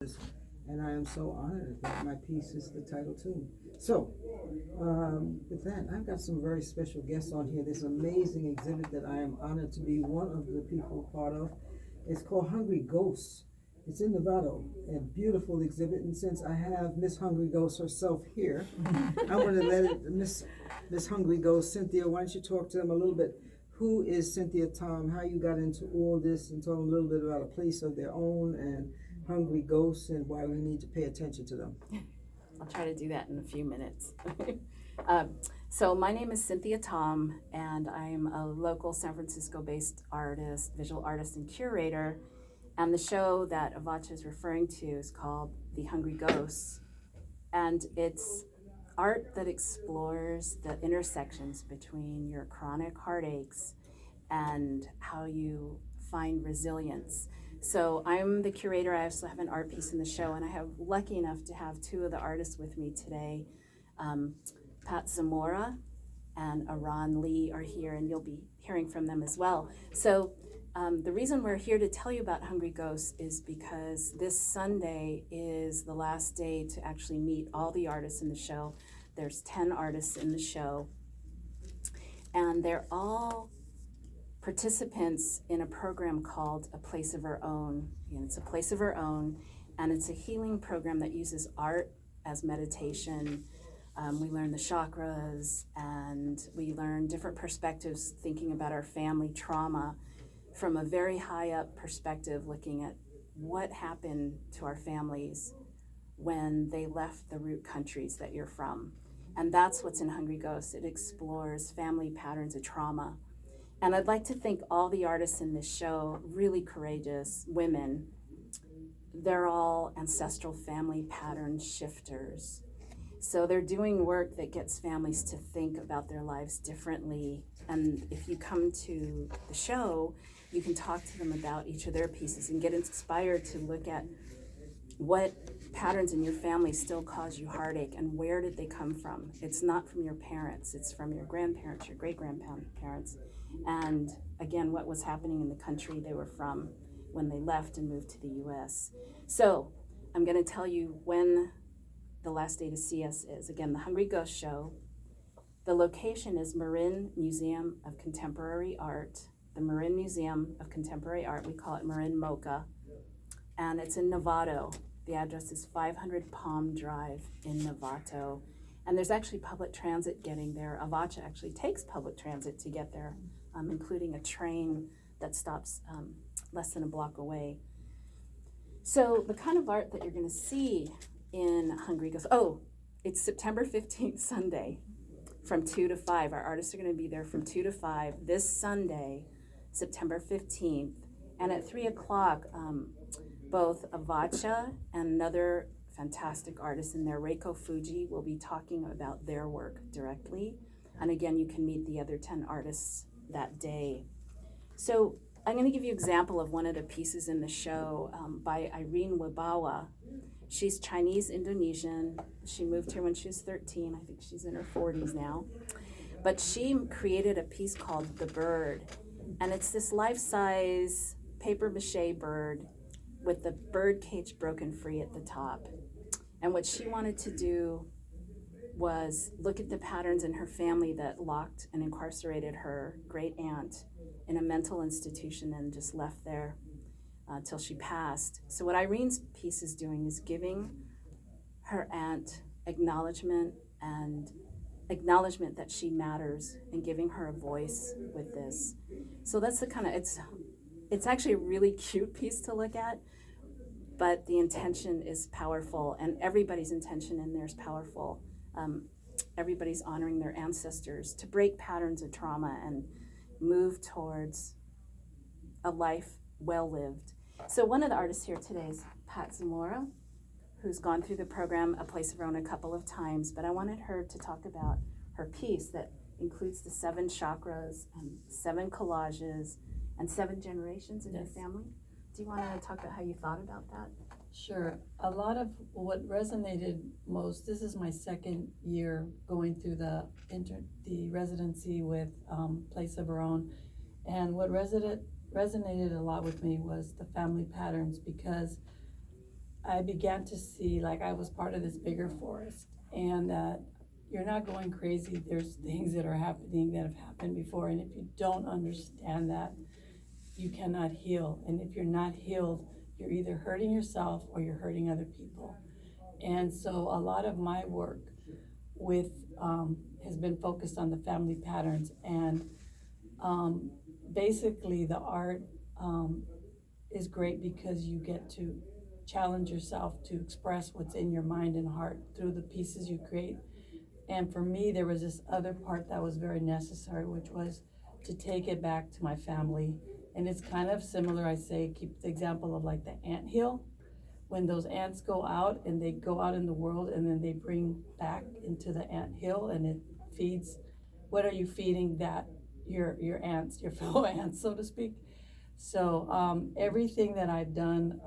And I am so honored that my piece is the title too. So, with that, I've got some very special guests on here. This amazing exhibit that I am honored to be one of the people part of. It's called Hungry Ghosts. It's in Nevada, a beautiful exhibit. And since I have Miss Hungry Ghost herself here, I want to let it, Miss Hungry Ghost, Cynthia, why don't you talk to them a little bit? Who is Cynthia Tom? How you got into all this, and tell them a little bit about a place of their own and hungry ghosts and why we need to pay attention to them. I'll try to do that in a few minutes. um, so my name is Cynthia Tom, and I'm a local San Francisco-based artist, visual artist, and curator. And the show that Avacha is referring to is called The Hungry Ghosts, and it's art that explores the intersections between your chronic heartaches and how you find resilience. So I'm the curator. I also have an art piece in the show, and I have lucky enough to have two of the artists with me today. Paz Zamora and Ahran Lee are here, and you'll be hearing from them as well. So the reason we're here to tell you about Hungry Ghosts is because this Sunday is the last day to actually meet all the artists in the show. There's 10 artists in the show, and they're all participants in a program called A Place of Our Own. And it's a place of our own, and it's a healing program that uses art as meditation. We learn the chakras, and we learn different perspectives, thinking about our family trauma from a very high up perspective, looking at what happened to our families when they left the root countries that you're from. And that's what's in Hungry Ghosts. It explores family patterns of trauma. And I'd like to thank all the artists in this show, really courageous women. They're all ancestral family pattern shifters. So they're doing work that gets families to think about their lives differently. And if you come to the show, you can talk to them about each of their pieces and get inspired to look at what patterns in your family still cause you heartache and where did they come from. It's not from your parents, it's from your grandparents, your great-grandparents, and again, what was happening in the country they were from when they left and moved to the US. So I'm going to tell you when the last day to see us is. Again, the Hungry Ghost Show. The location is Marin Museum of Contemporary Art. The Marin Museum of Contemporary Art, we call it Marin MoCA, and it's in Novato. The address is 500 Palm Drive in Novato. And there's actually public transit getting there. Avacha actually takes public transit to get there, including a train that stops less than a block away. So the kind of art that you're gonna see in Hungry Ghosts, it's September 15th, Sunday, from 2 to 5. Our artists are gonna be there from 2 to 5 this Sunday, September 15th. And at 3 o'clock, both Avacha and another fantastic artist in there, Reiko Fuji, will be talking about their work directly. And again, you can meet the other 10 artists that day. So I'm going to give you an example of one of the pieces in the show by Irene Wibawa. She's Chinese-Indonesian. She moved here when she was 13. I think she's in her 40s now. But she created a piece called The Bird. And it's this life-size papier-mâché bird with the bird cage broken free at the top. And what she wanted to do was look at the patterns in her family that locked and incarcerated her great aunt in a mental institution and just left there till she passed. So what Irene's piece is doing is giving her aunt acknowledgement that she matters and giving her a voice with this. So that's the kind of, it's actually a really cute piece to look at, but the intention is powerful, and everybody's intention in there is powerful. Everybody's honoring their ancestors to break patterns of trauma and move towards a life well lived. So one of the artists here today is Paz Zamora, who's gone through the program A Place of Her Own a couple of times, but I wanted her to talk about her piece that includes the 7 chakras and 7 collages and 7 generations in your family. Do you want to talk about how you thought about that? Sure. A lot of what resonated most, this is my second year going through the residency with Place of Our Own, and what resonated a lot with me was the family patterns, because I began to see like I was part of this bigger forest, and that you're not going crazy. There's things that are happening that have happened before, and if you don't understand that, you cannot heal. And if you're not healed, you're either hurting yourself or you're hurting other people. And so a lot of my work with has been focused on the family patterns, and basically the art is great because you get to challenge yourself to express what's in your mind and heart through the pieces you create. And for me, there was this other part that was very necessary, which was to take it back to my family. And it's kind of similar, I say, keep the example of like the anthill. When those ants go out and they go out in the world and then they bring back into the anthill and it feeds, what are you feeding that? Your ants, your fellow ants, so to speak. So everything that I've done,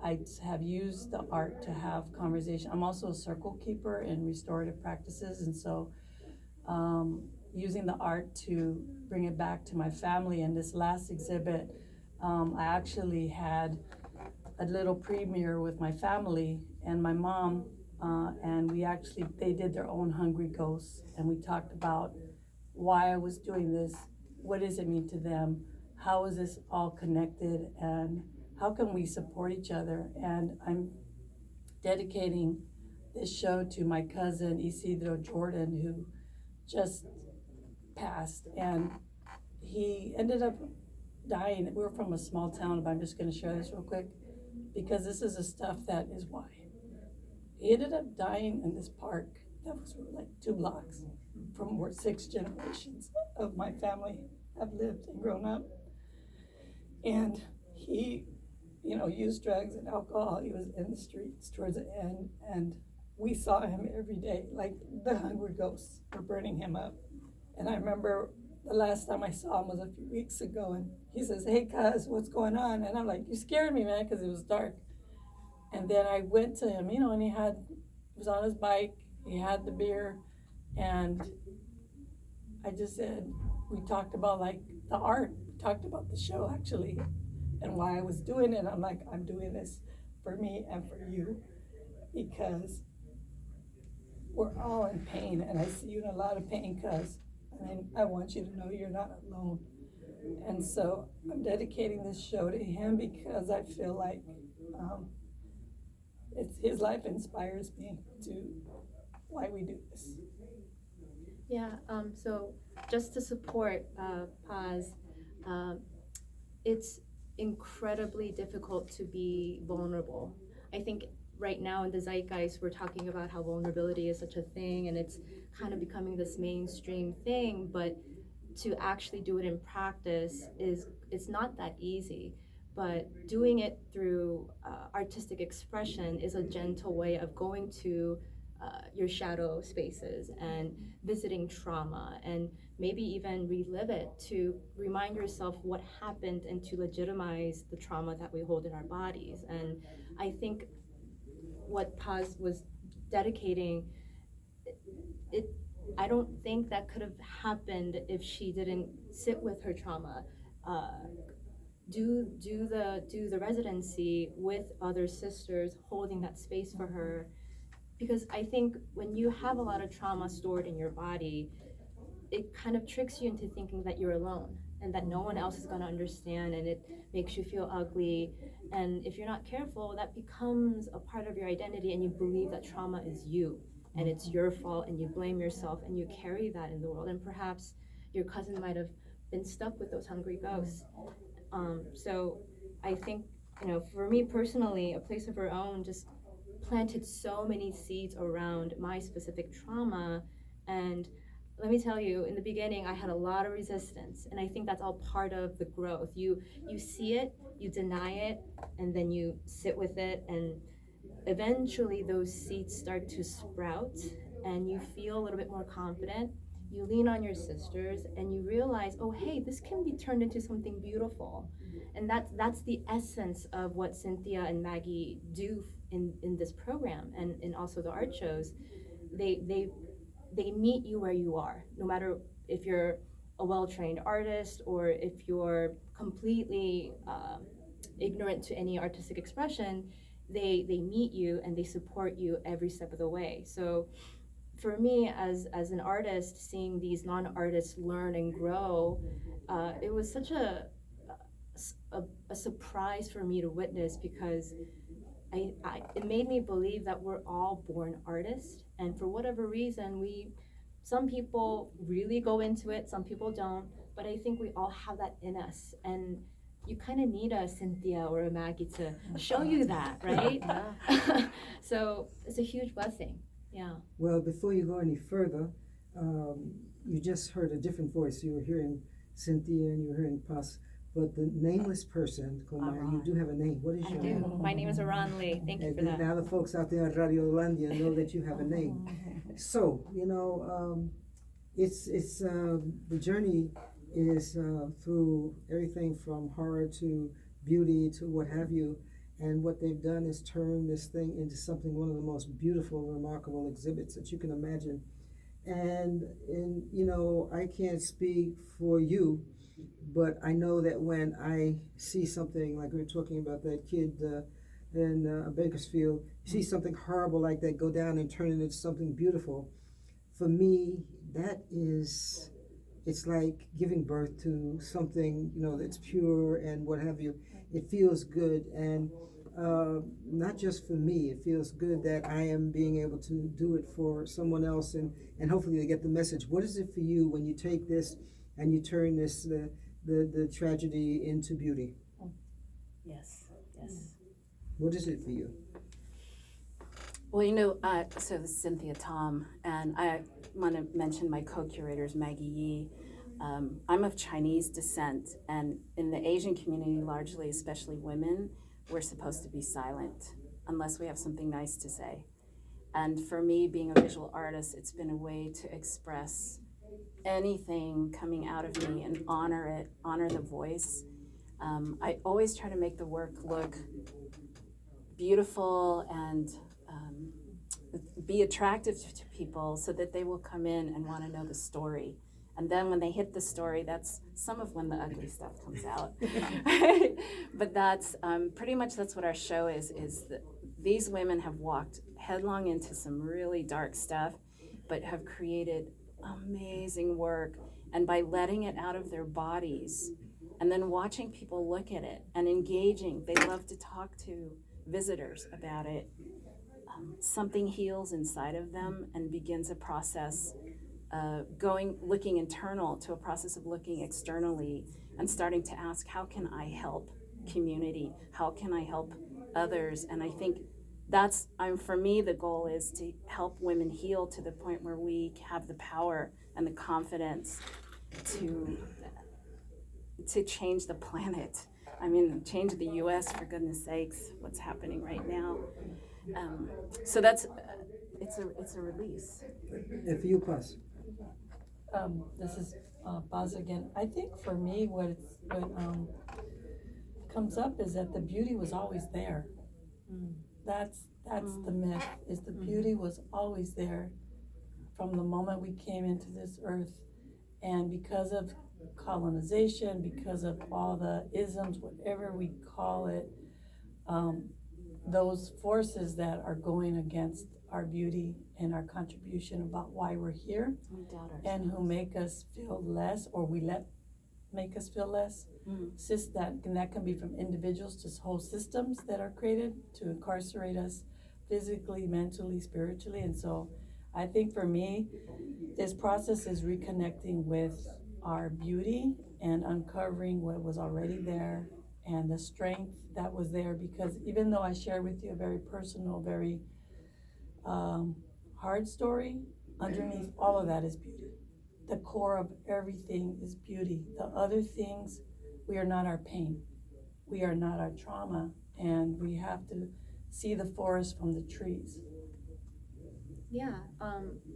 I have used the art to have conversation. I'm also a circle keeper in restorative practices, and so using the art to bring it back to my family. And this last exhibit, I actually had a little premiere with my family and my mom, and they did their own Hungry Ghosts, and we talked about why I was doing this, what does it mean to them, how is this all connected, and how can we support each other. And I'm dedicating this show to my cousin Isidro Jordan, who just passed, and he ended up dying. We're from a small town, but I'm just going to share this real quick because this is the stuff that is why. He ended up dying in this park that was like 2 blocks from where 6 generations of my family have lived and grown up. And he, used drugs and alcohol. He was in the streets towards the end, and we saw him every day. Like the Hungry Ghosts were burning him up. And I remember the last time I saw him was a few weeks ago, and he says, "Hey, cuz, what's going on?" And I'm like, "You scared me, man," because it was dark. And then I went to him, and he was on his bike, he had the beer, and I just said, we talked about like the art, we talked about the show actually, and why I was doing it. I'm like, I'm doing this for me and for you, because we're all in pain, and I see you in a lot of pain, cuz, and I want you to know you're not alone. And so I'm dedicating this show to him because I feel like his life inspires me to why we do this. Yeah, so just to support Paz, it's incredibly difficult to be vulnerable. I think right now in the zeitgeist, we're talking about how vulnerability is such a thing, and it's kind of becoming this mainstream thing, but to actually do it in practice it's not that easy. But doing it through artistic expression is a gentle way of going to your shadow spaces and visiting trauma, and maybe even relive it to remind yourself what happened and to legitimize the trauma that we hold in our bodies. And I think what Paz was dedicating, I don't think that could have happened if she didn't sit with her trauma, do the residency with other sisters, holding that space for her. Because I think when you have a lot of trauma stored in your body, it kind of tricks you into thinking that you're alone and that no one else is going to understand, and it makes you feel ugly. And if you're not careful, that becomes a part of your identity, and you believe that trauma is you and it's your fault, and you blame yourself, and you carry that in the world. And perhaps your cousin might have been stuck with those hungry ghosts. So I think, for me personally, A Place of Her Own just planted so many seeds around my specific trauma. And let me tell you, in the beginning, I had a lot of resistance, and I think that's all part of the growth. You see it, you deny it, and then you sit with it, and eventually those seeds start to sprout, and you feel a little bit more confident. You lean on your sisters, and you realize, oh, hey, this can be turned into something beautiful. And that's the essence of what Cynthia and Maggie do in this program, and also the art shows. They meet you where you are, no matter if you're a well-trained artist or if you're completely ignorant to any artistic expression. they meet you and they support you every step of the way. So for me, as an artist, seeing these non-artists learn and grow, it was such a surprise for me to witness, because it made me believe that we're all born artists, and for whatever reason, some people really go into it, some people don't, but I think we all have that in us, and you kind of need a Cynthia or a Maggie to show you that, right? So it's a huge blessing. Yeah. Well, before you go any further, you just heard a different voice. You were hearing Cynthia and you were hearing Paz, but the nameless person, Marin, you do have a name. What is your name? My name is Ahran Lee. Thank you And for that. now the folks out there at Radio Landia know that you have a name. So, it's the journey is through everything from horror to beauty to what have you. And what they've done is turn this thing into something, one of the most beautiful, remarkable exhibits that you can imagine. And I can't speak for you, but I know that when I see something like we were talking about that kid in Bakersfield, see something horrible like that go down and turn it into something beautiful. For me, it's like giving birth to something, that's pure and what have you. It feels good, and not just for me, it feels good that I am being able to do it for someone else, and hopefully they get the message. What is it for you when you take this and you turn this, the tragedy into beauty? Yes. What is it for you? Well, so this is Cynthia Tom, and I want to mention my co-curators, Maggie Yi. I'm of Chinese descent, and in the Asian community largely, especially women, we're supposed to be silent unless we have something nice to say. And for me, being a visual artist, it's been a way to express anything coming out of me and honor the voice. I always try to make the work look beautiful and be attractive to people so that they will come in and want to know the story. And then when they hit the story, that's some of when the ugly stuff comes out. But that's pretty much that's what our show is that these women have walked headlong into some really dark stuff, but have created amazing work. And by letting it out of their bodies and then watching people look at it and engaging, they love to talk to visitors about it. Something heals inside of them and begins a process looking internal to a process of looking externally and starting to ask, how can I help community? How can I help others? And I think that's, for me, the goal is to help women heal to the point where we have the power and the confidence to change the planet. I mean, change the US, for goodness sakes, what's happening right now. So that's, it's a release. And for you, Paz? This is Paz again. I think for me, what comes up is that the beauty was always there. That's the myth. Is the beauty was always there from the moment we came into this earth, and because of colonization, because of all the isms, whatever we call it, those forces that are going against our beauty and our contribution about why we're here, and who make us feel less, or make us feel less. That can be from individuals to whole systems that are created to incarcerate us physically, mentally, spiritually. And so I think for me, this process is reconnecting with our beauty and uncovering what was already there and the strength that was there, because even though I share with you a very personal, very hard story, underneath all of that is beauty. The core of everything is beauty. The other things, we are not our pain. We are not our trauma, and we have to see the forest from the trees. Yeah,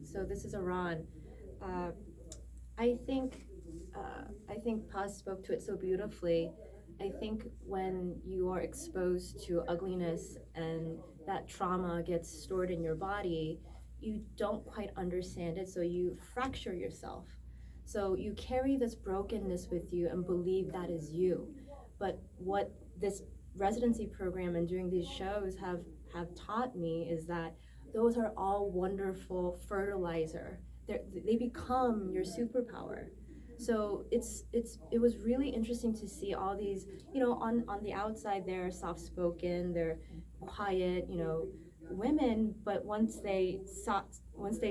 so this is Ahran. I think Paz spoke to it so beautifully. I think when you are exposed to ugliness and that trauma gets stored in your body, you don't quite understand it, so you fracture yourself. So you carry this brokenness with you and believe that is you. But what this residency program and doing these shows have taught me is that those are all wonderful fertilizer. They become your superpower. So it was really interesting to see all these, on the outside they're soft spoken, they're quiet, women, but once they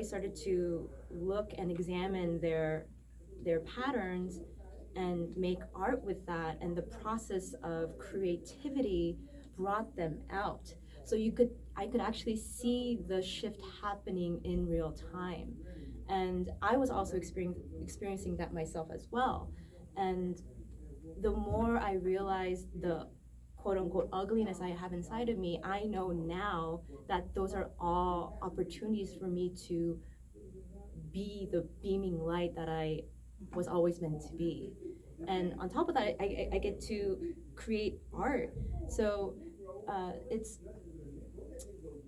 started to look and examine their patterns and make art with that, and the process of creativity brought them out. So I could actually see the shift happening in real time. And I was also experiencing that myself as well. And the more I realized the quote unquote ugliness I have inside of me, I know now that those are all opportunities for me to be the beaming light that I was always meant to be. And on top of that, I get to create art. So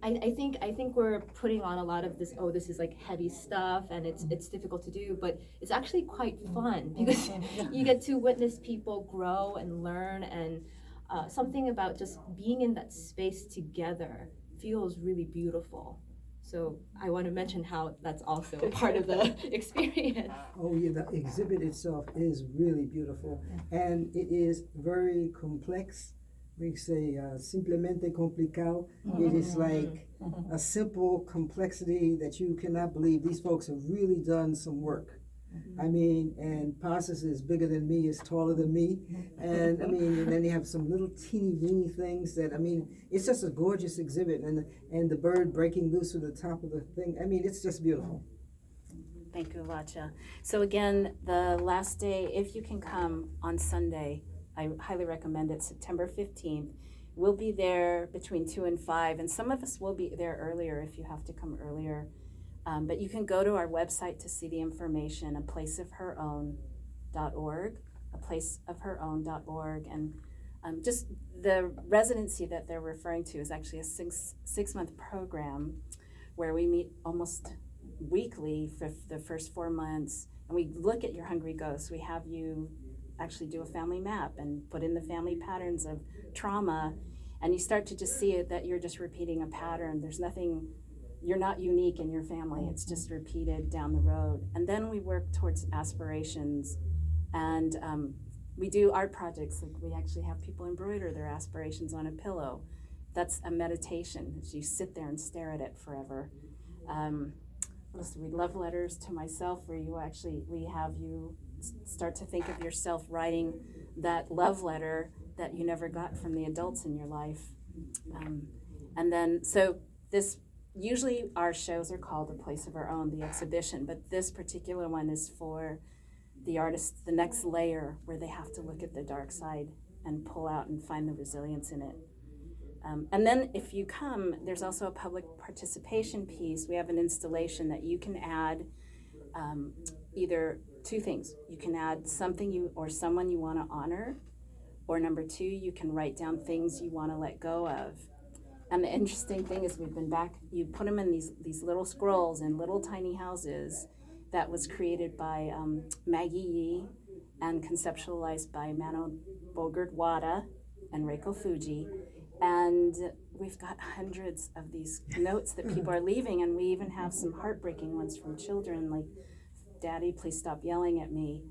I think we're putting on a lot of this, this is like heavy stuff and it's difficult to do, but it's actually quite fun because you get to witness people grow and learn, and something about just being in that space together feels really beautiful. So I want to mention how that's also a part of the experience. Oh yeah, the exhibit itself is really beautiful, and it is very complex. We say simplemente complicado. It is like a simple complexity that you cannot believe. These folks have really done some work. I mean, and Paz is bigger than me, is taller than me, and I mean, and then they have some little teeny weeny things that, I mean, it's just a gorgeous exhibit, and the bird breaking loose from the top of the thing. I mean, it's just beautiful. Thank you, Vacha. So again, the last day, if you can come on Sunday, I highly recommend it, September 15th. We'll be there between 2 and 5, and some of us will be there earlier if you have to come earlier. But you can go to our website to see the information, aplaceofherown.org, and just the residency that they're referring to is actually a six-month program where we meet almost weekly for the first 4 months, and we look at your hungry ghosts. We have you actually do a family map and put in the family patterns of trauma, and you start to just see it that you're just repeating a pattern. There's nothing, you're not unique in your family, it's just repeated down the road. And then we work towards aspirations, and we do art projects. Like we actually have people embroider their aspirations on a pillow. That's a meditation. You sit there and stare at it forever. What else do we love letters to myself, where we have you start to think of yourself writing that love letter that you never got from the adults in your life. And then, so usually our shows are called A Place of Our Own, the exhibition, but this particular one is for the artist, the next layer, where they have to look at the dark side and pull out and find the resilience in it. And then if you come, there's also a public participation piece. We have an installation that you can add either two things. You can add something you or someone you want to honor, or number two, you can write down things you want to let go of. And the interesting thing is we've been back, you put them in these little scrolls in little tiny houses that was created by Maggie Yee and conceptualized by Mano Bogart-Wada and Reiko Fuji. And we've got hundreds of these notes that people are leaving, and we even have some heartbreaking ones from children, like, Daddy, please stop yelling at me.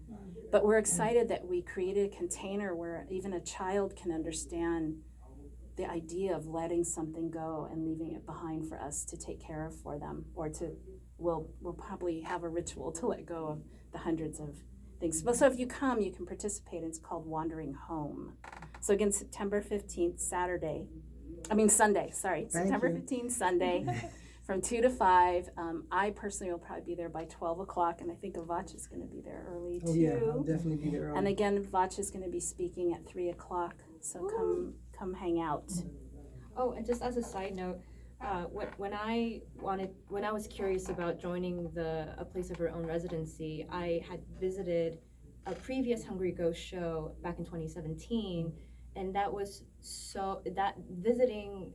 But we're excited that we created a container where even a child can understand the idea of letting something go and leaving it behind for us to take care of for them, or we'll probably have a ritual to let go of the hundreds of things. But so if you come, you can participate. It's called Wandering Home. So again, September 15th, Sunday, September 15th, Sunday, from 2 to 5. I personally will probably be there by 12 o'clock, and I think Avacha is going to be there early too. Oh yeah, I'll definitely be there early. And again, Avacha is going to be speaking at 3 o'clock, so come hang out. Oh, and just as a side note, when I was curious about joining A Place of Her Own residency, I had visited a previous Hungry Ghost show back in 2017, and visiting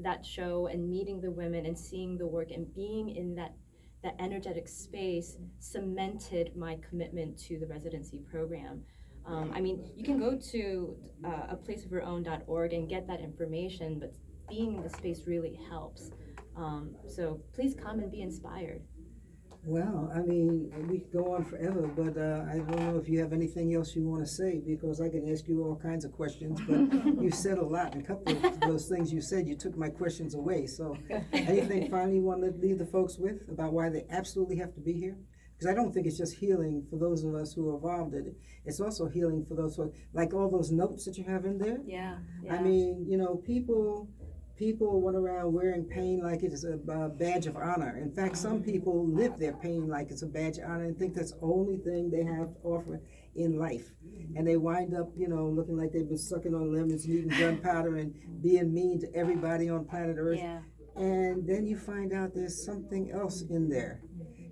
that show and meeting the women and seeing the work and being in that energetic space cemented my commitment to the residency program. I mean, you can go to aplaceofyourown.org and get that information, but being in the space really helps. So please come and be inspired. Well, I mean, we could go on forever, but I don't know if you have anything else you want to say, because I can ask you all kinds of questions, but you said a lot, and a couple of those things you said, you took my questions away. So anything finally you want to leave the folks with about why they absolutely have to be here? Because I don't think it's just healing for those of us who are involved in it. It's also healing for those who, like all those notes that you have in there. Yeah. I mean, you know, people went around wearing pain like it is a badge of honor. In fact, some people live their pain like it's a badge of honor and think that's the only thing they have to offer in life. And they wind up, you know, looking like they've been sucking on lemons and eating gunpowder and being mean to everybody on planet Earth. Yeah. And then you find out there's something else in there.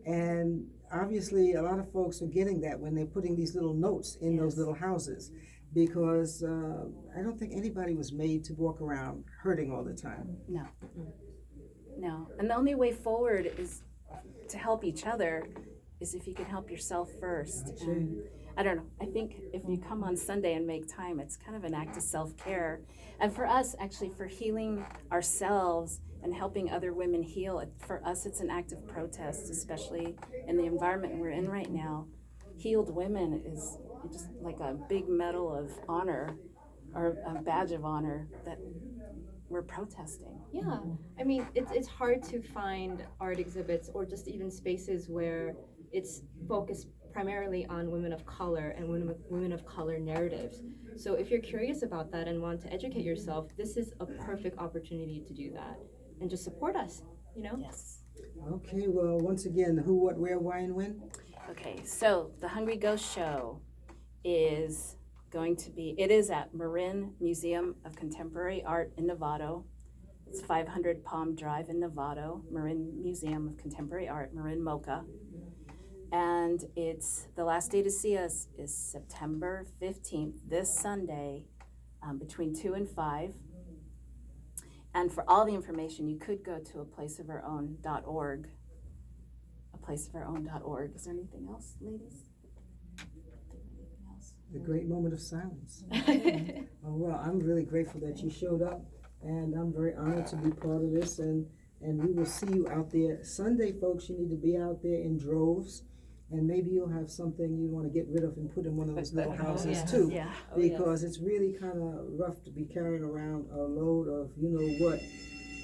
And obviously, a lot of folks are getting that when they're putting these little notes in those little houses. Because I don't think anybody was made to walk around hurting all the time. No. No. And the only way forward is to help each other is if you can help yourself first. And I don't know. I think if you come on Sunday and make time, it's kind of an act of self-care. And for us, actually, for healing ourselves and helping other women heal, for us, it's an act of protest, especially in the environment we're in right now. Healed women is just like a big medal of honor or a badge of honor that we're protesting. Yeah, I mean, it's hard to find art exhibits or just even spaces where it's focused primarily on women of color and women of color narratives. So if you're curious about that and want to educate yourself, this is a perfect opportunity to do that and just support us, you know? Yes. Okay, well, once again, who, what, where, why, and when? Okay, so the Hungry Ghost Show is going to be, it is at Marin Museum of Contemporary Art in Novato. It's 500 Palm Drive in Novato, Marin Museum of Contemporary Art, Marin Mocha. And it's, the last day to see us is September 15th, this Sunday, between 2 and 5. And for all the information, you could go to aplaceofourown.org. Aplaceofourown.org. Is there anything else, ladies? The great moment of silence. Oh, well, I'm really grateful that you showed up, and I'm very honored to be part of this, and we will see you out there. Sunday, folks, you need to be out there in droves, and maybe you'll have something you want to get rid of and put in one of those little houses too, Yeah. because it's really kind of rough to be carrying around a load of you-know-what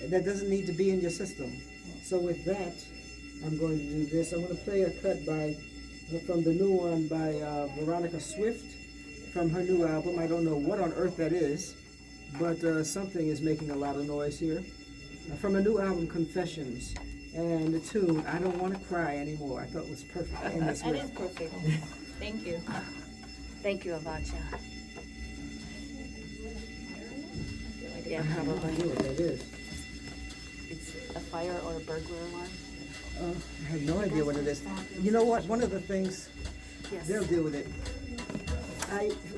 that doesn't need to be in your system. So with that, I'm going to do this. I'm going to play a cut from the new one by Veronica Swift from her new album. I don't know what on earth that is, but something is making a lot of noise here. From her new album, Confessions, and the tune, I Don't Want to Cry Anymore. I thought it was perfect to end this That with. is perfect. Thank you. Thank you, Avacha. Yeah, I have no probably. idea what that is. It's a fire or a burglar alarm. I have no idea what it is. You know what? One of the things, Yes. they'll deal with it.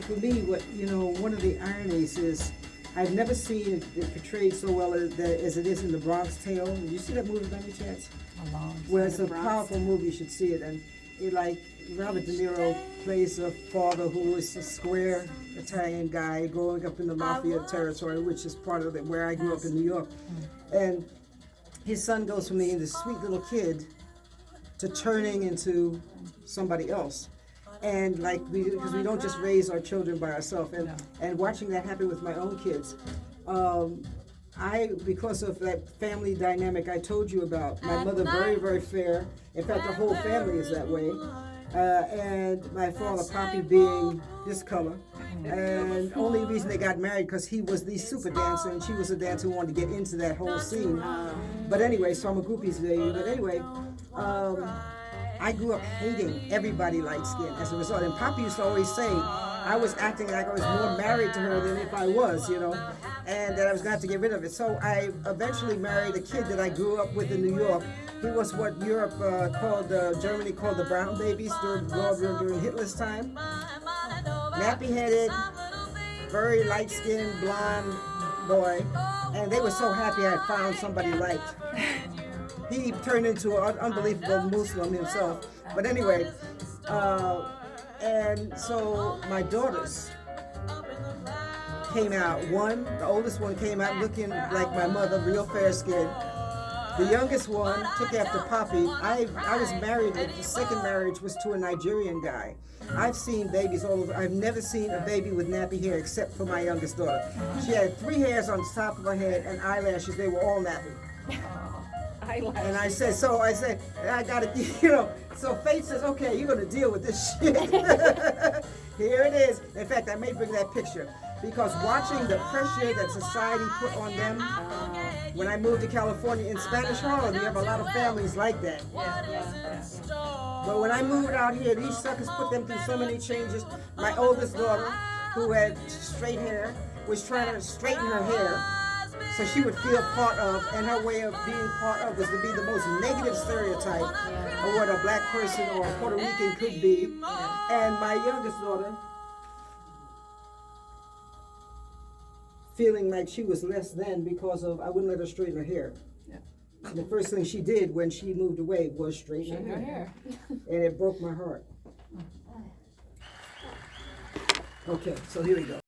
For me, one of the ironies is I've never seen it portrayed so well as it is in The Bronx Tale. Did you see that movie by any chance? Well, it's a powerful movie. You should see it. And Robert De Niro plays a father who is a square Italian guy growing up in the mafia territory, which is part of where I grew up in New York. And his son goes from being this sweet little kid to turning into somebody else. And because we don't just raise our children by ourselves, and watching that happen with my own kids, because of that family dynamic I told you about, my mother very, very fair. In fact, the whole family is that way. And my father, Poppy, being this color. And only reason they got married because he was the super dancer and she was a dancer who wanted to get into that whole scene. But anyway, so I'm a groupie's baby. But anyway, I grew up hating everybody light skinned as a result. And Poppy used to always say I was acting like I was more married to her than if I was, and that I was going to have to get rid of it. So I eventually married a kid that I grew up with in New York. He was what Europe Germany called the brown babies during Hitler's time. Nappy-headed, very light-skinned, blonde boy. And they were so happy I had found somebody liked. He turned into an unbelievable Muslim himself. But anyway, And so my daughters came out. The oldest one came out looking like my mother, real fair skin. The youngest one took after Poppy. I was married, the second marriage was to a Nigerian guy. I've seen babies all over. I've never seen a baby with nappy hair except for my youngest daughter. She had 3 hairs on the top of her head and eyelashes. They were all nappy. And I said, I gotta, so Faith says, okay, you're gonna deal with this shit. Here it is. In fact, I may bring that picture because watching the pressure that society put on them, when I moved to California in Spanish Harlem, you have a lot of families like that. But when I moved out here, these suckers put them through so many changes. My oldest daughter, who had straight hair, was trying to straighten her hair so she would feel part of, and her way of being part of was to be the most negative stereotype of what a black person or a Puerto Rican could be. And my youngest daughter, feeling like she was less than because of I wouldn't let her straighten her hair. And the first thing she did when she moved away was straighten her hair. And it broke my heart. Okay, so here we go.